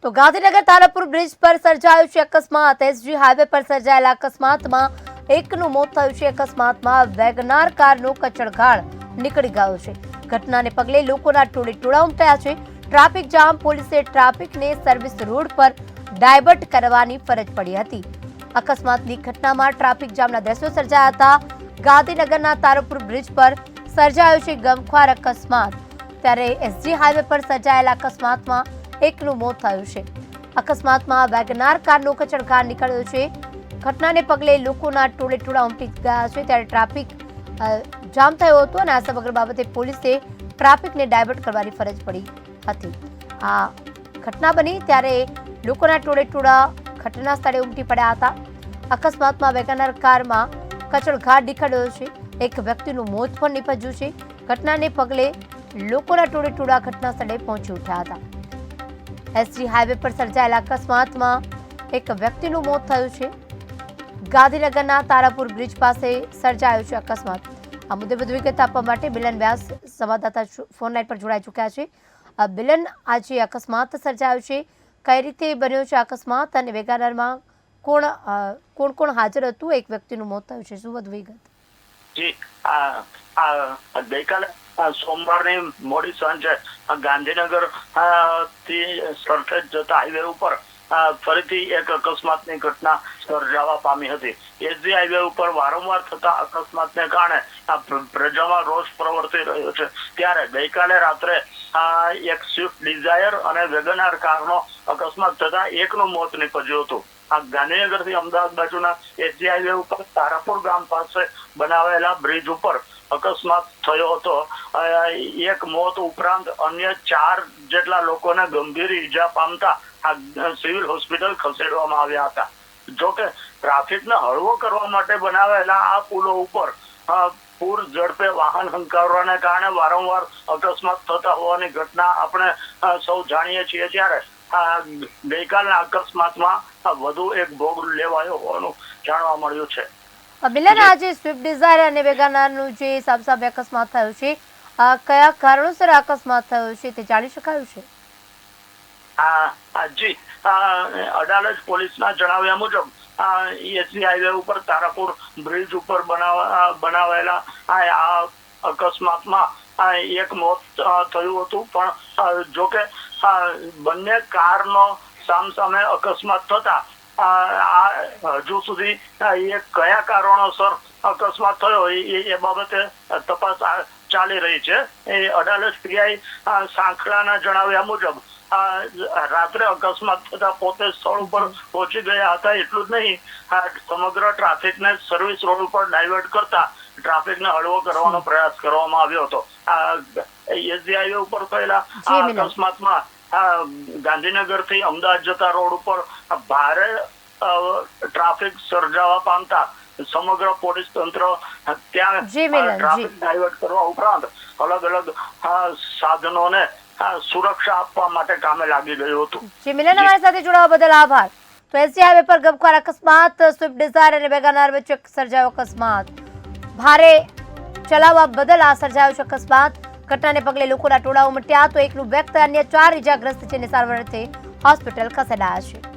તો ગાંધીનગર તારાપુર બ્રિજ પર સર્જાયો છે અકસ્માત। એસજી હાઈવે પર સર્જાયેલા અકસ્માતમાં એકનું મોત થયું છે। અકસ્માતમાં વેગનાર કારનો કચડઘાળ નીકળી ગયો છે। ઘટનાને પગલે લોકોના ટોળેટોળા ઉમટ્યા છે। ટ્રાફિક જામ, પોલીસે ટ્રાફિકને સર્વિસ રોડ પર ડાયવર્ટ કરવાની ફરજ પડી હતી। અકસ્માતની ઘટનામાં ટ્રાફિક જામના દ્રશ્યો સર્જાયા હતા। ગાંધીનગરના તારાપુર બ્રિજ પર સર્જાયો છે ગમખ્વાર અકસ્માત। ત્યારે એસજી હાઈવે પર સર્જાયેલા અકસ્માતમાં એકનું મોત થયું છે। અકસ્માતમાં વેગનાર કારનો કચડઘાળ નીકળ્યો છે। ઘટનાને પગલે લોકોના ટોળેટોળા ઉમટી ગયા છે। ત્યારે ટ્રાફિક જામ થયો હતો અને આ સમગ્ર બાબતે પોલીસે ટ્રાફિકને ડાયવર્ટ કરવાની ફરજ પડી હતી। આ ઘટના બની ત્યારે લોકોના ટોળેટોળા ઘટના સ્થળે ઉમટી પડ્યા હતા। અકસ્માતમાં વેગનાર કારમાં કચડઘાળ નીકળ્યો છે। એક વ્યક્તિનું મોત પણ નીપજ્યું છે। ઘટનાને પગલે લોકોના ટોળેટોળા ઘટના સ્થળે પહોંચી ઉઠ્યા હતા। એસજી હાઈવે પર સર્જાયેલા અકસ્માતમાં એક વ્યક્તિનું મોત થયું છે। ગાંધીનગરના તારાપુર બ્રિજ પાસે સર્જાયો છે અકસ્માત। આ મુદ્દે વધુ વિગત આપવા માટે બિલન વ્યાસ સંવાદદાતા ફોન લાઈન પર જોડાઈ ચૂક્યા છે। બિલન, આજે અકસ્માત સર્જાયો છે, કઈ રીતે બન્યો છે અકસ્માત અને વેગાનારમાં કોણ કોણ હાજર હતું? એક વ્યક્તિનું મોત થયું છે, શું વધુ વિગત? જી, ગઈકાલે સોમવારની મોડી સાંજે ગાંધીનગર થી સરખેજ જતા હાઈવે ઉપર ફરીથી એક અકસ્માતની ઘટના સર્જાવા પામી હતી। એસજી હાઈવે ઉપર વારંવાર થતા અકસ્માતને કારણે પ્રજામાં રોષ પ્રવર્તી રહ્યો છે। ત્યારે ગઈકાલે રાત્રે એક સ્વિફ્ટ ડિઝાયર અને વેગનાર કારનો અકસ્માત થતા એકનું મોત નીપજ્યું હતું। આ ગાંધીનગર થી અમદાવાદ બાજુના એસજી હાઈવે ઉપર તારાપુર ગામ પાસે બનાવેલા બ્રિજ ઉપર અકસ્માત થયો હતો। એક મોત ઉપરાંત અન્ય 4 જેટલા લોકોને ગંભીર ઈજા પામતા આ સિવિલ હોસ્પિટલ ખસેડવામાં આવ્યા હતા। જોકે ટ્રાફિકને હળવો કરવા માટે બનાવેલા આ પુલો ઉપર પૂર ઝડપે વાહન હંકારવાને કારણે વારંવાર અકસ્માત થતા હોવાની ઘટના આપણે સૌ જાણીએ છીએ। ત્યારે ગઈકાલના અકસ્માતમાં વધુ એક ભોગ લેવાયો હોવાનું જાણવા મળ્યું છે। બિલન, આજે સ્વિફ્ટ ડિઝાયર અને વેગનારનું જે સામસામે અકસ્માત થયો છે, કયા કારણોસર અકસ્માત થયો છે તે જાણી શકાયું છે? જી, અડાલજ પોલીસના જણાવ્યા મુજબ એસજી હાઈવે ઉપર તારાપુર બ્રિજ ઉપર બનાવેલા આ અકસ્માતમાં એક મોત થયું હતું। પણ જોકે બંને કારનો સામસામે અકસ્માત થતા હજુ સુધી એ કયા કારણોસર અકસ્માત થયો એ બાબતે તપાસ ચાલી રહી છે। એ અડાલજ પીઆઈ સાંખળાના જણાવ્યા મુજબ રાત્રે અકસ્માત થતા પોતે સ્થળ ઉપર પહોંચી ગયા હતા। એટલું જ નહીં, સમગ્ર ટ્રાફિકને સર્વિસ રોડ ઉપર ડાયવર્ટ કરતા ટ્રાફિકને હળવો કરવાનો પ્રયાસ કરવામાં આવ્યો હતો। એસજી હાઈવે ઉપર થયેલા આ અકસ્માતમાં ગાંધીનગર થી અમદાવાદ જતા રોડ ઉપર ભારે ટ્રાફિક સર્જાવા પામતા સમગ્ર પોલીસ તંત્ર ત્યાં ટ્રાફિક ડાયવર્ટ કરવા ઉપરાંત અલગ અલગ સાધનોને સુરક્ષા આપવા માટે કામે લાગી ગયું હતું। જી મિલન, અમારી સાથે જોડાવા બદલ આભાર। તો એસજી હાઈવે પર ગમખ્વાર અકસ્માત, સ્વિફ્ટ ડિઝાયર અને વેગનાર વચ્ચે સર્જાયો અકસ્માત, ભારે ચલાવવા બદલ આ સર્જાયો છે અકસ્માત। ઘટનાને પગલે લોકોના ટોળા ઉમટ્યા તો એકનું વ્યક્તિ, અન્ય 4 ઇજાગ્રસ્ત છે અને સારવાર અર્થે હોસ્પિટલ ખસેડાયા છે।